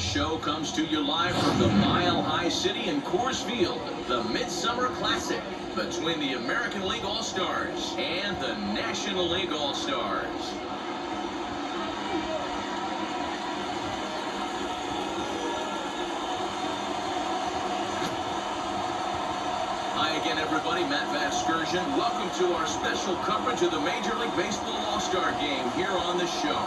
show comes to you live from the Mile High City in Coors Field, the Midsummer Classic between the American League All Stars and the National League All Stars. Hi again, everybody. Matt Vasgersian. Welcome to our special coverage of the Major League Baseball All-Star Game here on the show.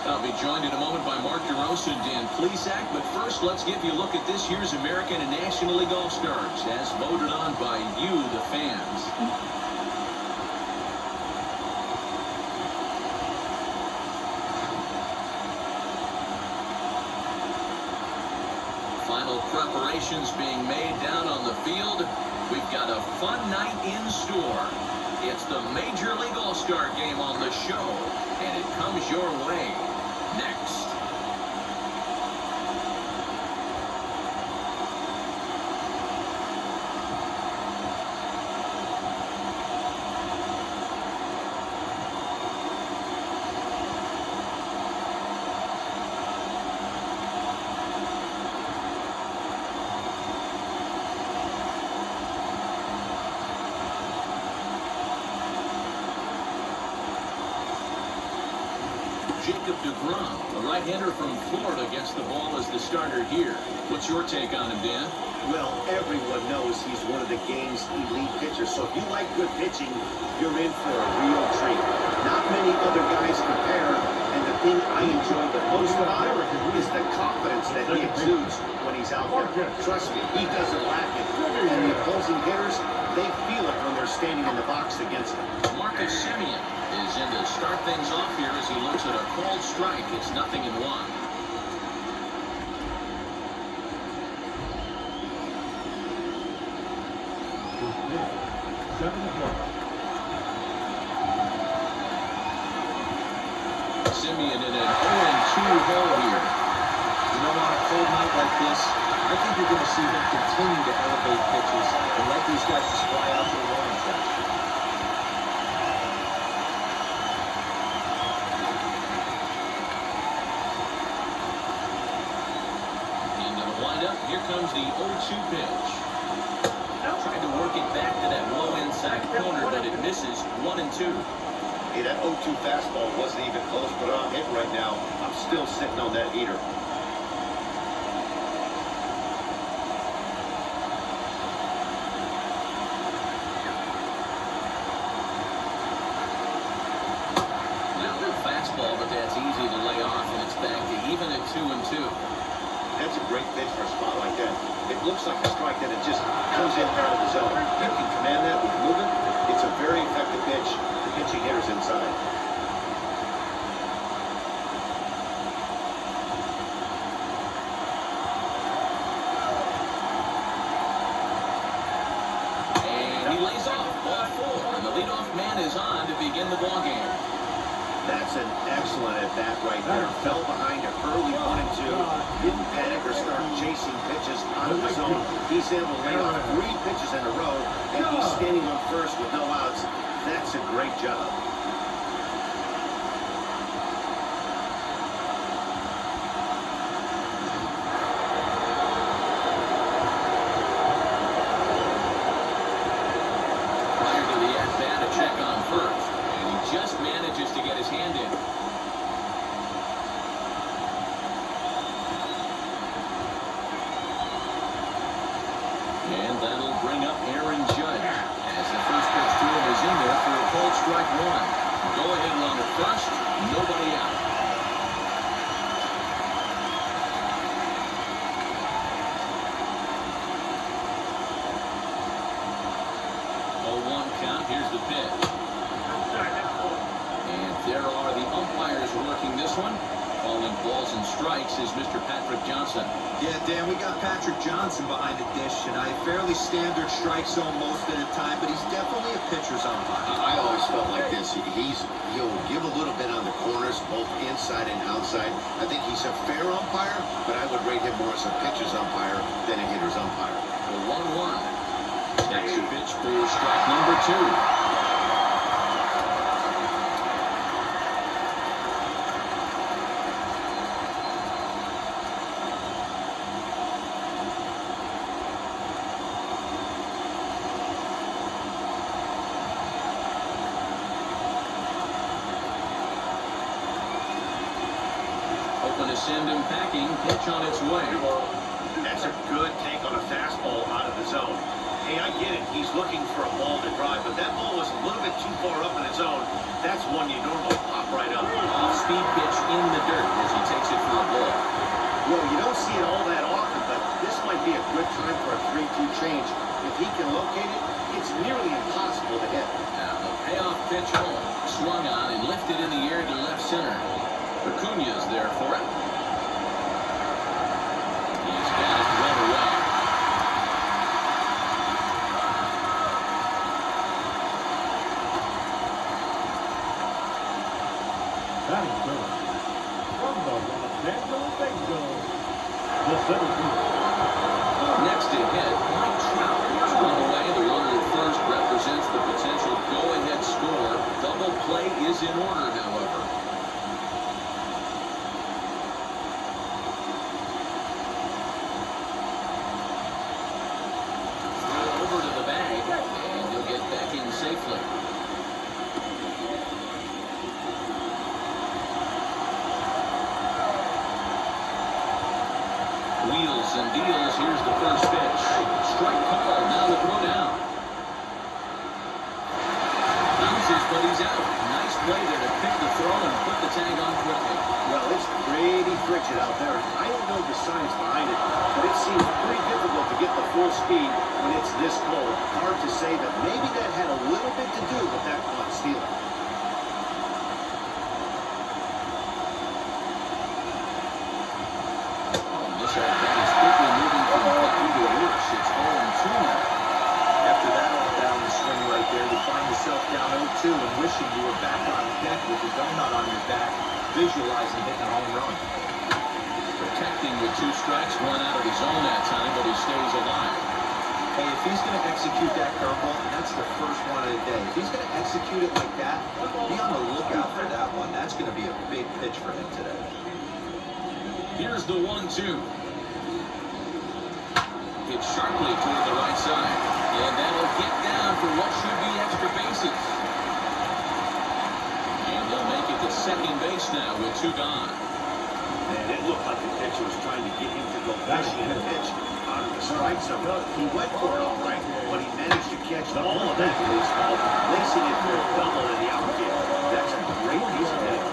I'll be joined in a moment by Mark DeRosa and Dan Plesac, but first let's give you a look at this year's American and National League All-Stars as voted on by you, the fans. Final preparations being made down on the field. We've got a fun night in store. It's the Major League All-Star Game on the show, and it comes your way next. A right-hander from Florida gets the ball as the starter here. What's your take on him, Dan? Well, everyone knows he's one of the game's elite pitchers, so if you like good pitching, you're in for a real treat. Not many other guys compare, and the thing I enjoy the most about him is the confidence that he exudes when he's out there. Trust me, he doesn't lack it. And the opposing hitters, they feel it when they're standing in the box against him. Marcus Semien is in to start things off here as he looks at a called strike. It's 0-1. Semien in an 0-2 hole here. You know, on a cold night like this, I think you're going to see him continue to elevate pitches and let these guys just fly out to the warning track. Here comes the 0-2 pitch. Tried to work it back to that low inside corner, but it misses. 1-2. Hey, that 0-2 fastball wasn't even close, but I'm hit right now. I'm still sitting on that heater. Now a fastball, but that's easy to lay off, and it's back to even at 2-2. That's a great pitch for a spot like that. It looks like a strike that it just comes in out of the zone. You can command that with movement. It's a very effective pitch to pitching hitters inside. And he lays off. Ball 4, and the leadoff man is on to begin the ballgame. That's an excellent at-bat right there. Fell behind an early 1-2. Didn't panic or start chasing pitches out of the zone. He's able to lay off 3 pitches in a row, and he's standing on first with no outs. That's a great job. Prior to the at-bat, a check on first, and he just manages to get his hand in. And that'll bring up Aaron Judge as the first pitch to him is in there for a called strike 1. Go ahead runner first, nobody out. Count. Here's the pitch. And there are the umpires working this one. Calling balls and strikes is Mr. Patrick Johnson. Yeah, Dan, we got Patrick Johnson behind the dish tonight. Fairly standard strike zone most of the time, but he's definitely a pitcher's umpire. I always felt like this. He'll give a little bit on the corners, both inside and outside. I think he's a fair umpire, but I would rate him more as a pitcher's umpire than a hitter's umpire. The 1-1. Next pitch for strike number 2. send him packing. Pitch on its way. That's a good take on a fastball out of the zone. Hey, I get it. He's looking for a ball to drive, but that ball was a little bit too far up in its zone. That's one you normally pop right up. Off-speed pitch in the dirt as he takes it for a ball. Well, you don't see it all that often, but this might be a good time for a 3-2 change. If he can locate it, it's nearly impossible to hit. Now the payoff pitch home. Swung on and lifted in the air to left center. Acuña's there for it. He's got it run away. That is good. From the Los Angeles Angels, the center field. Next to hit, Mike Trout. He's run away. The runner at first represents the potential go-ahead score. Double play is in order, however. Throw over to the bag, and he'll get back in safely. Wheels and deals. Here's the first pitch. Strike call. Now the throw down. Bounces, but he's out. Nice play there to pick the throw and put the tag on quickly. Well, it's pretty frigid out there. I don't know the science behind it, but it seems pretty difficult to get the full speed when it's this cold. Hard to say that maybe that had a little bit to do with that caught stealing. This at-bat is quickly moving from lucky to worse. It's 0-2 now. After that all down the swing right there, you find yourself down 0-2 and wishing you were back on deck with the donut on your back, visualizing hitting a home run. Protecting with 2 strikes, 1 out of his zone that time, but he stays alive. Hey, if he's going to execute that curveball, and that's the first one of the day, if he's going to execute it like that, be on the lookout for that one. That's going to be a big pitch for him today. Here's the 1-2. Hit sharply toward the right side. And that'll get down for what should be extra bases. And they'll make it to second base now with 2 gone. And it looked like the pitcher was trying to get him to go fishing in a pitch out of the strike zone. He went for it all right, but he managed to catch all of that baseball, placing it for a double in the outfield. That's a great piece of hitting.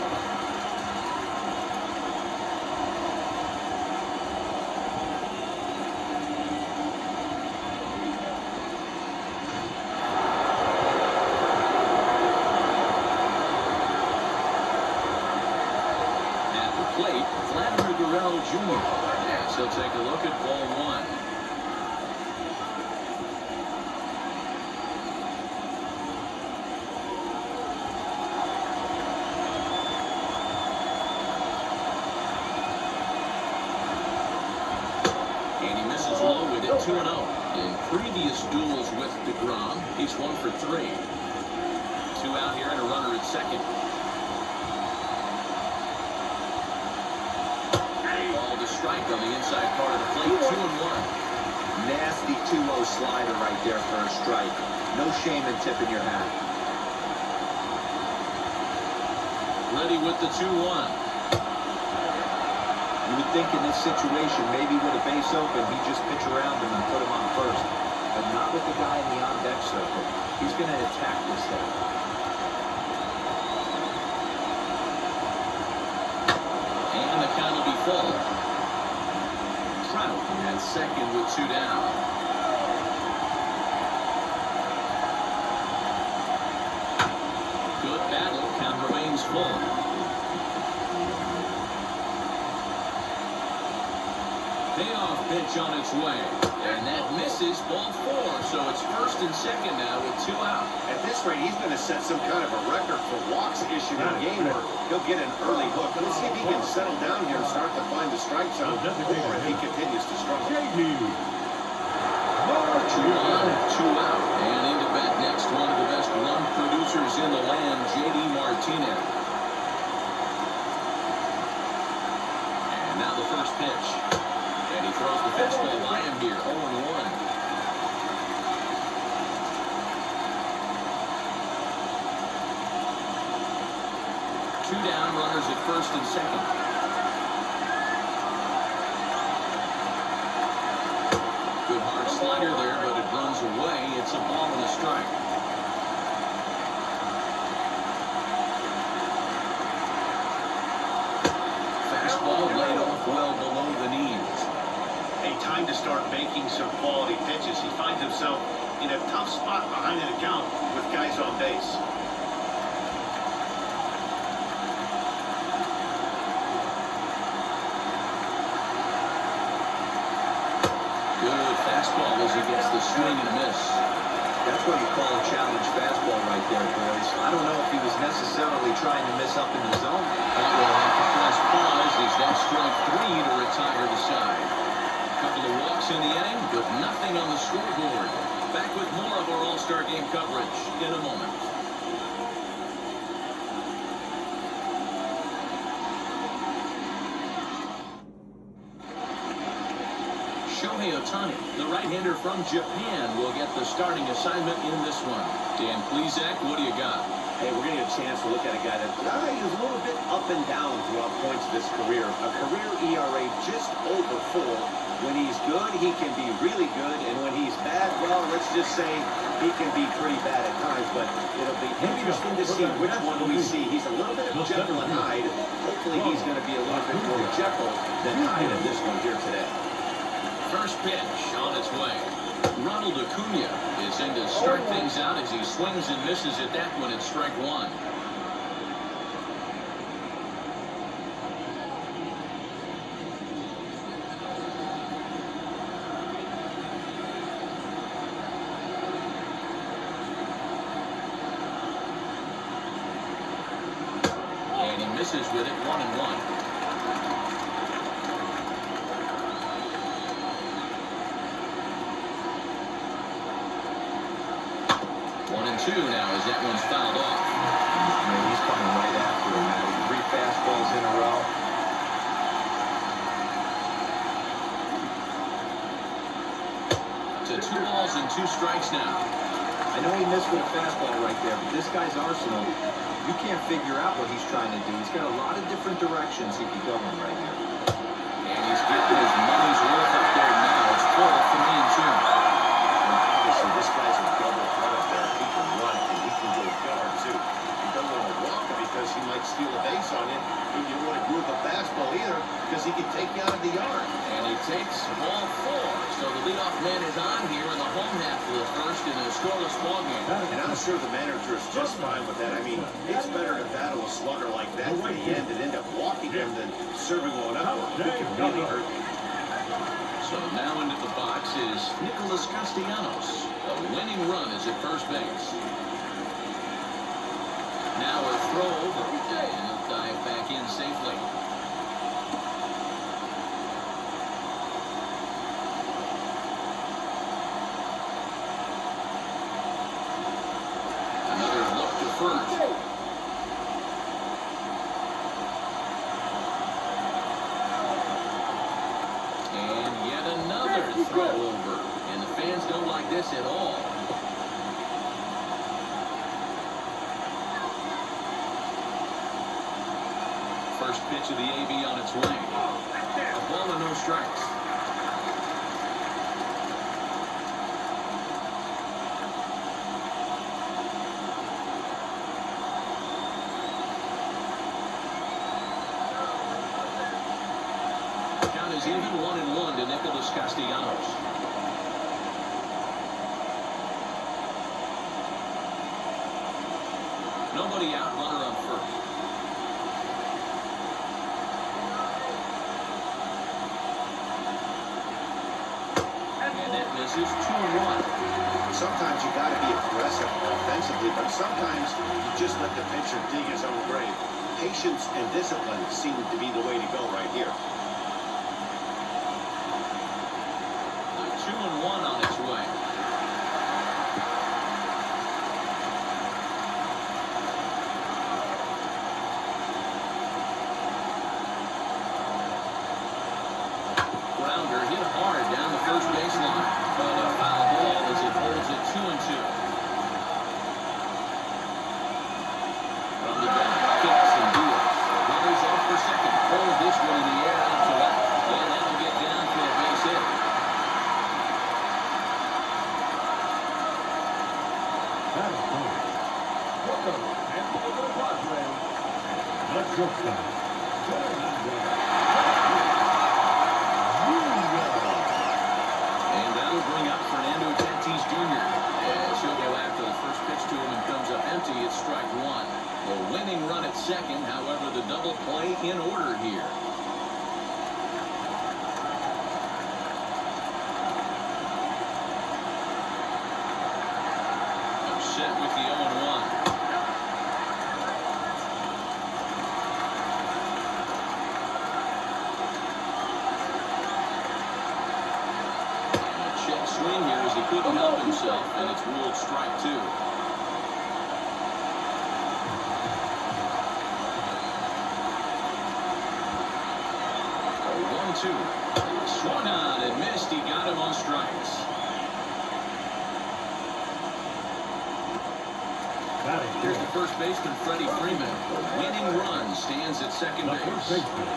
Jr. Yes, he'll take a look at ball 1. And he misses low with it 2-0. In previous duels with DeGrom, he's 1 for 3. 2 out here and a runner at second. Strike on the inside part of the plate, 2-1. Nasty 2-0 slider right there for a strike. No shame in tipping your hat. Ready with the 2-1. You would think in this situation, maybe with a base open, he'd just pitch around him and put him on first. But not with the guy in the on-deck circle. He's going to attack this guy. And the count will be full. Trout at second with 2 down. Good battle. Count remains full. Payoff pitch on its way. And that misses ball 4. So it's first and second now with 2 out. At this rate, he's going to set some kind of a record for walks issued in a game, or he'll get an early hook. Let's see if he can settle down here and start to find the strike zone, or if he continues to struggle. 2 on, 2 out. And into bat next, one of the best run producers in the land, J.D. Martinez. And now the first pitch. And he throws the fastball by him here, 0-1. Two down, runners at first and second. slider there, but it runs away. It's a ball and a strike. Fastball laid off well below the knees. A time to start making some quality pitches. He finds himself in a tough spot behind an account with guys on base. Good fastball as he gets the swing and a miss. That's what you call a challenge fastball right there, boys. I don't know if he was necessarily trying to miss up in the zone. That will have to press pause as that's strike 3 to retire the side. Couple of walks in the inning, but nothing on the scoreboard. Back with more of our All-Star Game coverage in a moment. Shohei Ohtani, the right-hander from Japan, will get the starting assignment in this one. Dan Plesac, what do you got? Hey, we're going to get a chance to look at a guy that he was a little bit up and down throughout points of his career. A career ERA just over 4. When he's good, he can be really good, and when he's bad, well, let's just say he can be pretty bad at times, but it'll be interesting to see which one we see. He's a little bit of Jekyll and Hyde. Hopefully he's going to be a little bit more Jekyll than Hyde in this one here today. First pitch on its way. Ronald Acuna is in to start things out as he swings and misses at that one at strike 1. And he misses with it, 1-1. 1-2 now as that one's fouled off. Man, he's coming right after him, man. 3 fastballs in a row. To 2 balls and 2 strikes now. I know he missed with a fastball right there, but this guy's arsenal, you can't figure out what he's trying to do. He's got a lot of different directions he could go in right here. And he's getting his money's worth up there now. It's full for me and 2. Obviously, this guy's a double threat up there. He can run and he can go yard too. You don't want to walk him because he might steal a base on you. And you don't want to groove a fastball either because he can take you out of the yard. And he takes ball 4. So the leadoff man is on here in the home half of the first in a scoreless ball game. And I'm sure the manager is just fine with that. I mean, it's better to battle a slugger like that for the end and end up walking him than serving one up. It can really hurt you. So now into the box is Nicholas Castellanos. A winning run is at first base. Now a throw over, and he'll dive back in safely. Another look to first. Throw over, and the fans don't like this at all. First pitch of the AB on its way. A ball and no strikes. Count is even, 1-1 to Nicholas Castellanos. Nobody out, runner on first. And that misses, 2-1. Sometimes you got to be aggressive offensively, but sometimes you just let the pitcher dig his own grave. Patience and discipline seem to be the way to go right here. 2-1 on its way. Grounder hit hard down the first baseline, but a foul ball as it holds it 2-2. From the back, kicks and deals. Runners off for second. Hold this with the 0-1. A check swing here as he couldn't help himself, and it's ruled strike 2. 1-2. Swung on and missed. He got him on strikes. Here's the first baseman, Freddie Freeman. The winning run stands at second base. Freddie Freeman.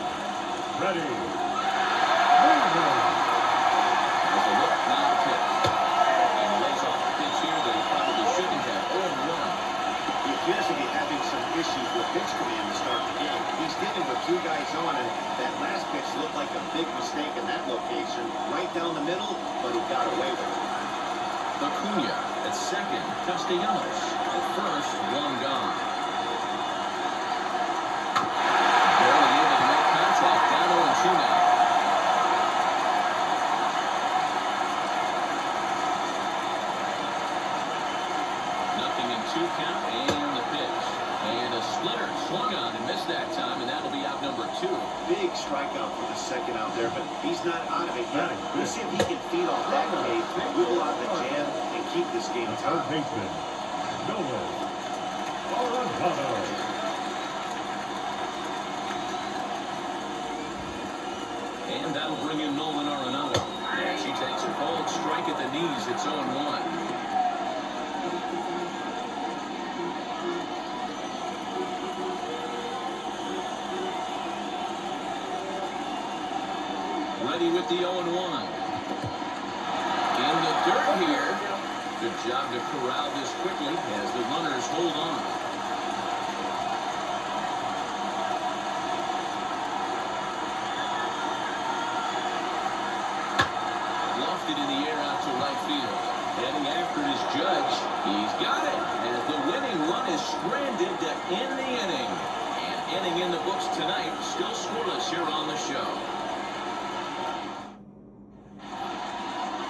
There's a look, now the pitch. And he lays off the pitch here that he probably shouldn't have. 0-1. He appears to be having some issues with pitch command to start the game. He's dealing with 2 guys on, and that last pitch looked like a big mistake in that location. Right down the middle, but he got away with it. Acuna at second. Castellanos at first. 1 gone. Barely able to make contact. Down 0-2 now. Nothing in 2 count, and the pitch. And a splitter. Swung on and missed that time, and that'll be out number 2. Big strikeout for the second out there, but he's not out of it yet. We'll see if he can feed off that cave, wiggle out the jam, and keep this game tied. And that'll bring in Nolan Arenado. As he takes a cold strike at the knees. It's 0-1. Ready with the 0-1. In the dirt here. Good job to corral this quickly as the runners hold on. Lofted in the air out to right field. Heading after his Judge. He's got it as the winning run is stranded to end the inning. And inning in the books tonight. Still scoreless here on the show.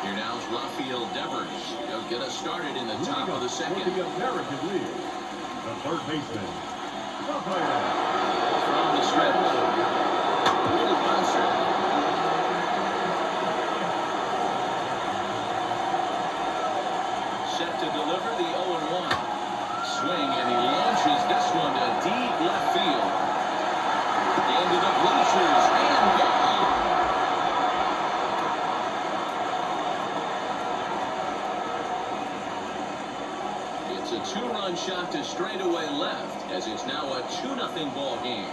Here now is Rafael Devers. He'll get us started in the top of the second. The American League, the third baseman, Rafael. From the stretch. Little bouncer. Set to deliver the 0-1. Swing, and he launches this one to deep left field. Into the bleachers, and gone. It's a 2-run shot to straightaway left, as it's now a 2-0 ball game.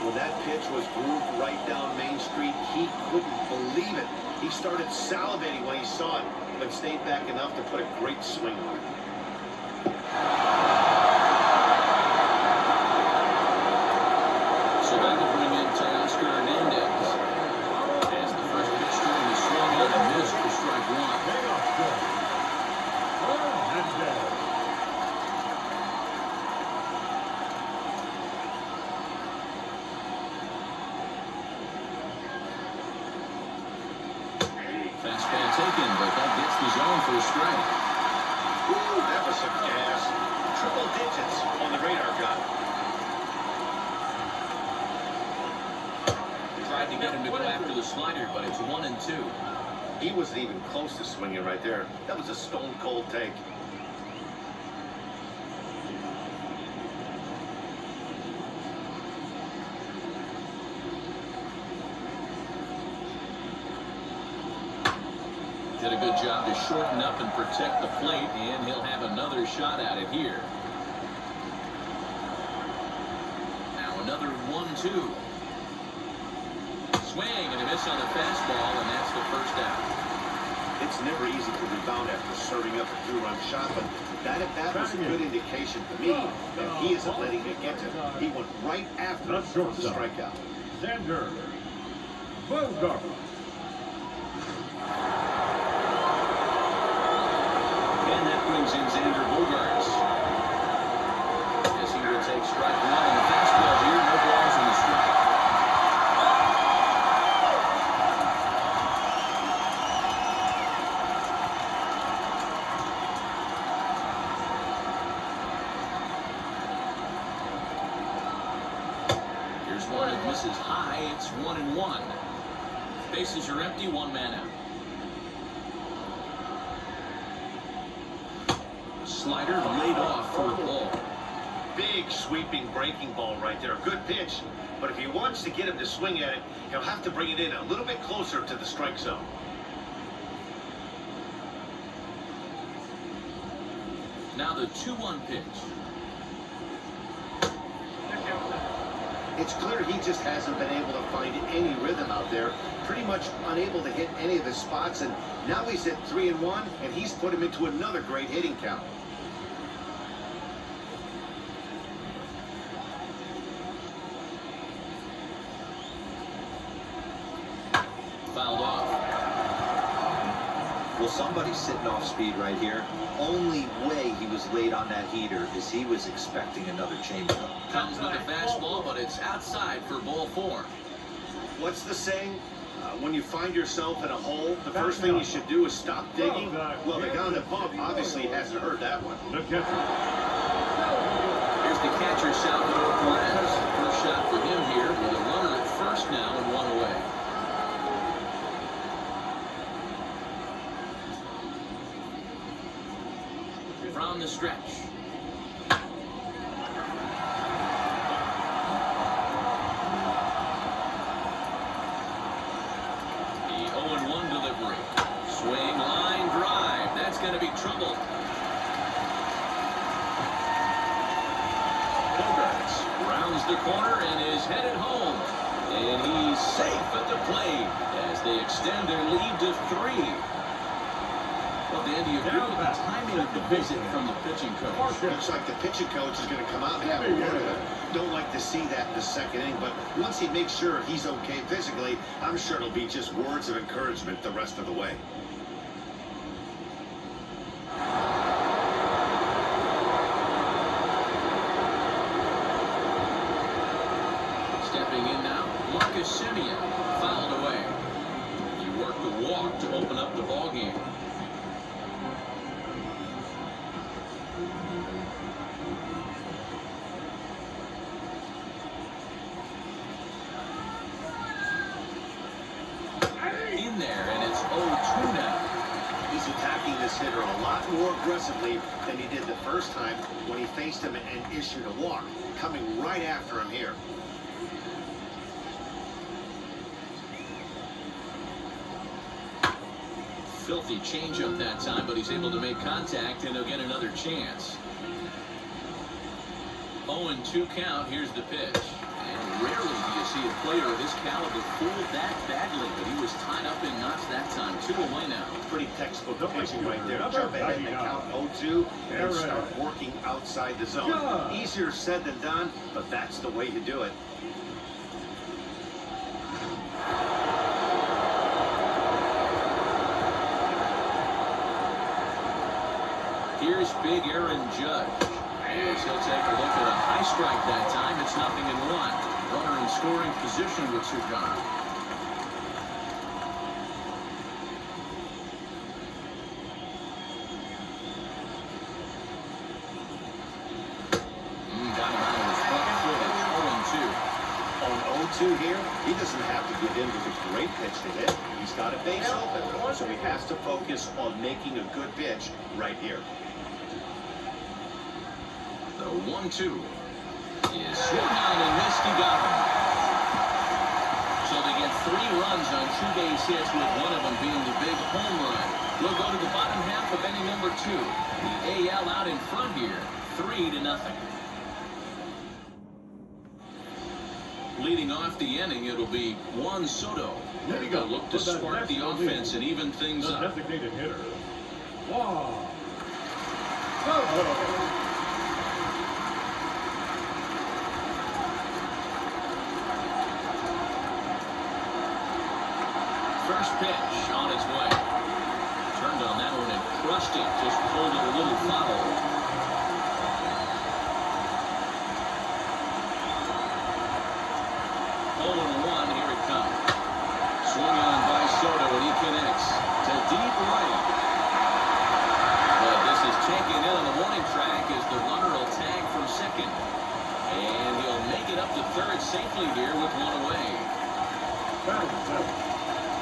When that pitch was grooved right down Main Street, he couldn't believe it. He started salivating when he saw it, but stayed back enough to put a great swing on it. So that'll bring in Teoscar Hernandez. As the first pitch to him is swung on and missed for strike 1. Fastball taken, but that gets the zone for a strike. Ooh, that was some gas. Triple digits on the radar gun. Tried to get him to go after the slider, but it's 1-2. He wasn't even close to swinging right there. That was a stone-cold take. Did a good job to shorten up and protect the plate, and he'll have another shot at it here. Now another 1-2. Swing and a miss on the fastball, and that's the first out. It's never easy to rebound after serving up a 2-run shot, but that at bat was a good indication to me that he isn't letting it get to him. He went right after it for the strikeout. Xander Bogaerts. brings in Xander Bogaerts. As he will take strike one on the fastball here. No balls in the strike. Here's one that misses high. It's 1-1. Bases are empty. One man out. Slider laid off for a ball. Big sweeping breaking ball right there. Good pitch. But if he wants to get him to swing at it, he'll have to bring it in a little bit closer to the strike zone. Now the 2-1 pitch. It's clear he just hasn't been able to find any rhythm out there. Pretty much unable to hit any of his spots. And now he's at 3-1, and he's put him into another great hitting count. Fouled off. Well, somebody's sitting off speed right here. Only way he was late on that heater is he was expecting another changeup. Comes with a fastball, but it's outside for ball 4. What's the saying? When you find yourself in a hole, the first thing you should do is stop digging. Well, the guy on the bump obviously hasn't heard that one. The catcher. Here's the catcher, Salvador Perez. First shot for him here with a runner at first now and one away. From the stretch. The 0-1 delivery. Swing, line, drive. That's going to be trouble. Bogaerts rounds the corner and is headed home. And he's safe at the plate as they extend their lead to 3. Well, Dan, do you agree with the timing of the visit from the pitching coach? Looks like the pitching coach is going to come out and have a word with him. Don't like to see that in the second inning, but once he makes sure he's okay physically, I'm sure it'll be just words of encouragement the rest of the way. Stepping in now, Marcus Semien fouled away. He worked the walk to open up the ballgame. In there, and it's 0-2 now. He's attacking this hitter a lot more aggressively than he did the first time when he faced him and issued a walk. Coming right after him here. Filthy changeup that time, but he's able to make contact, and he'll get another chance. 0-2 count. Here's the pitch. And rarely do you see a player of his caliber fooled that badly, but he was tied up in knots that time. 2 away now. Pretty textbook pitching right there. Jump ahead and count 0-2 and start working outside the zone. Easier said than done, but that's the way to do it. Here's big Aaron Judge. As he'll take a look at a high strike that time. It's 0-1. Runner in scoring position with Sugan. Got him out of his front foot. It's 0-2. On 0-2 here, he doesn't have to get into the great pitch to hit. He's got a base open, so he has to focus on making a good pitch right here. The 1-2 is swung on and missed. He got him. So they get 3 runs on 2 base hits, with one of them being the big home run. We'll go to the bottom half of inning number 2. The AL out in front here, 3-0. Leading off the inning, it'll be Juan Soto. They'll look to spark the offense and even things up. Designated hitter. Juan Soto. First pitch on its way. turned on that one and crushed it. Just pulled it a little foul. 0-1, here it comes. Swung on by Soto, and he connects to deep right. But this is taken in on the warning track as the runner will tag from second. And he'll make it up to third safely here with one away. Batting seven.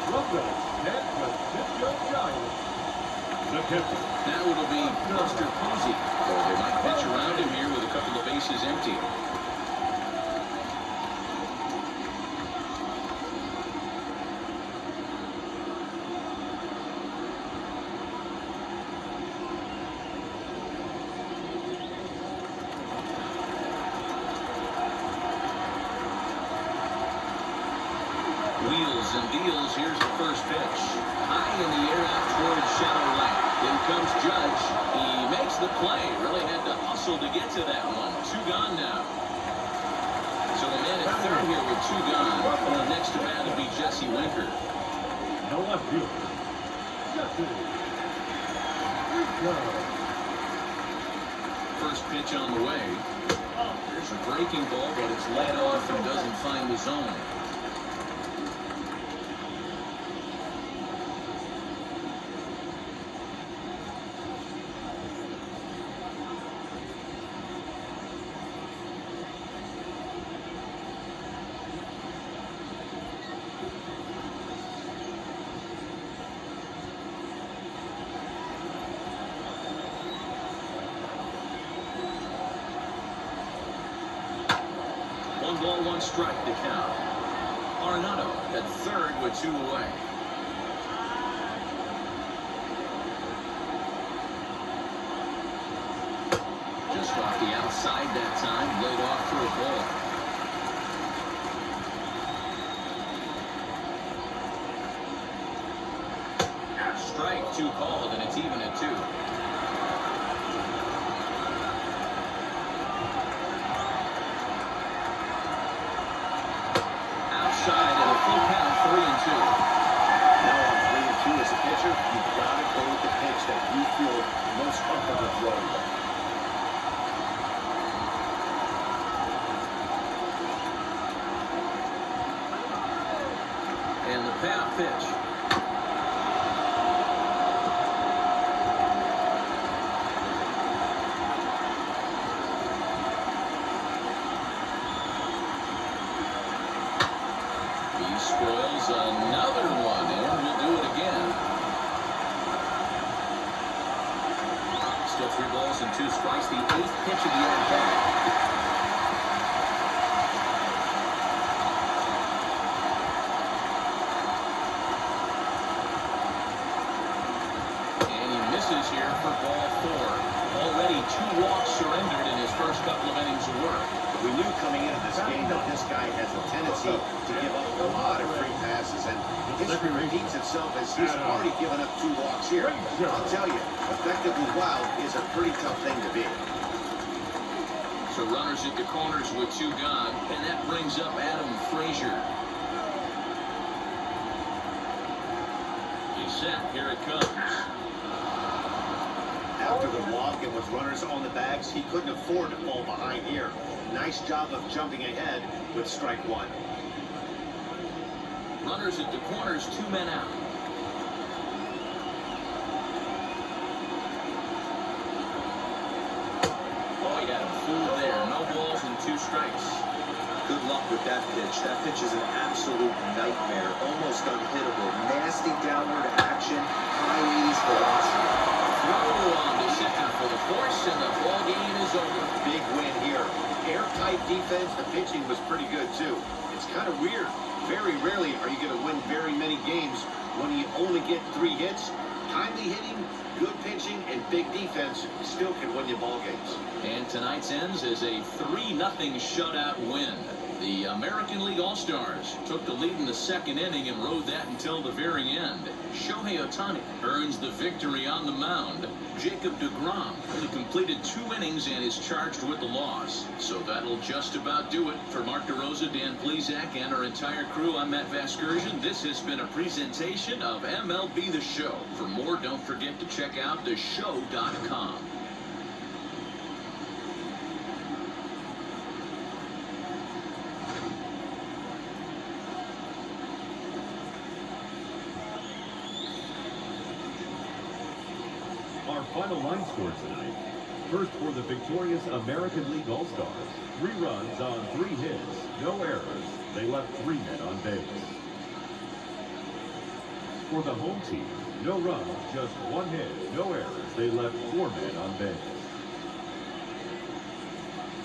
From the San Francisco Giants, the catcher. Now it'll be Buster Posey. Or they might pitch around him here with a couple of bases empty. Wheels and deals. Here's the first pitch. High in the air out towards shallow right. In comes Judge. He makes the play. Really had to hustle to get to that one. 2 gone now. So a man at third here with 2 gone. And the next to bat will be Jesse Winker. No left field. Jesse Winker. First pitch on the way. There's a breaking ball, but it's led off and doesn't find the zone. One ball, one strike to count. Arenado at third with 2 away. Just off the outside that time, laid off for a ball. Strike 2 called, and it's even at 2. Outside and a full count, 3-2. Now on 3-2 as a pitcher, you've got to go with the pitch that you feel most comfortable throwing. And the payoff pitch. He spoils another one, and we'll do it again. Still 3 balls and 2 strikes. The 8th pitch of the at-bat. Here for ball 4. Already 2 walks surrendered in his first couple of innings of work. We knew coming into this game that this guy has a tendency to give up a lot of free passes, and history repeats itself as he's already given up 2 walks here. I'll tell you, effectively wild is a pretty tough thing to be. So runners at the corners with 2 gone, and that brings up Adam Frazier. He's set. Here it comes. After the walk and with runners on the bags, he couldn't afford to fall behind here. Nice job of jumping ahead with strike 1. Runners at the corners, 2 men out. Oh, he got him fooled there. No balls and 2 strikes. Good luck with that pitch. That pitch is an absolute nightmare. Almost unhittable. Nasty downward action. High 80s velocity. Throw on to second for the force, and the ball game is over. Big win here. Airtight defense. The pitching was pretty good, too. It's kind of weird. Very rarely are you going to win very many games when you only get 3 hits. Timely hitting, good pitching, and big defense still can win you ball games. And tonight's ends is a 3-0 shutout win. The American League All Stars took the lead in the second inning and rode that until the very end. Shohei Ohtani earns the victory on the mound. Jacob deGrom only completed 2 innings and is charged with the loss. So that'll just about do it. For Mark DeRosa, Dan Plesac, and our entire crew, I'm Matt Vasgersian. This has been a presentation of MLB The Show. For more, don't forget to check out theshow.com. Our final line score tonight. First for the victorious American League All Stars. 3 runs on 3 hits, no errors. They left 3 men on base. For the home team, no runs, just 1 hit, no errors. They left 4 men on base.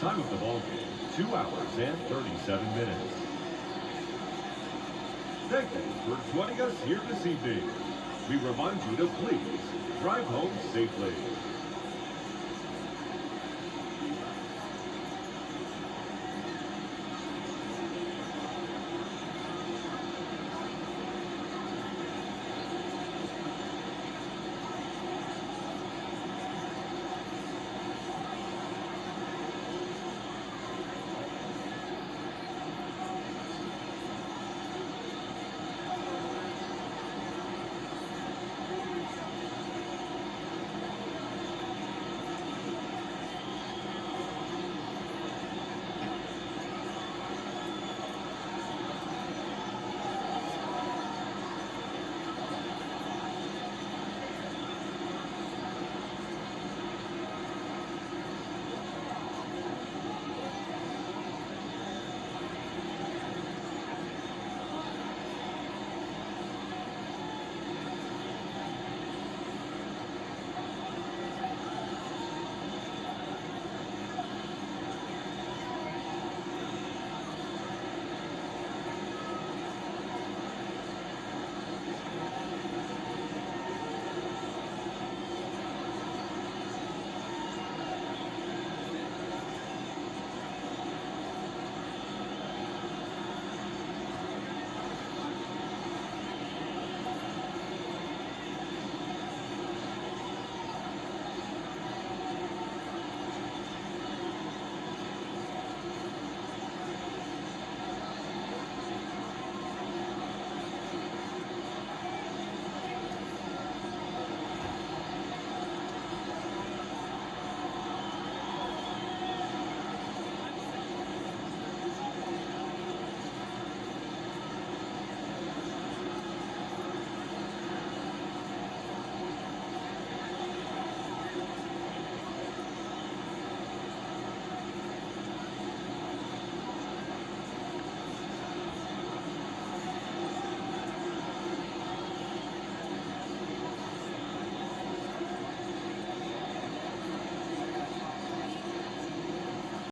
Time of the ball game, 2 hours and 37 minutes. Thank you for joining us here this evening. We remind you to please drive home safely.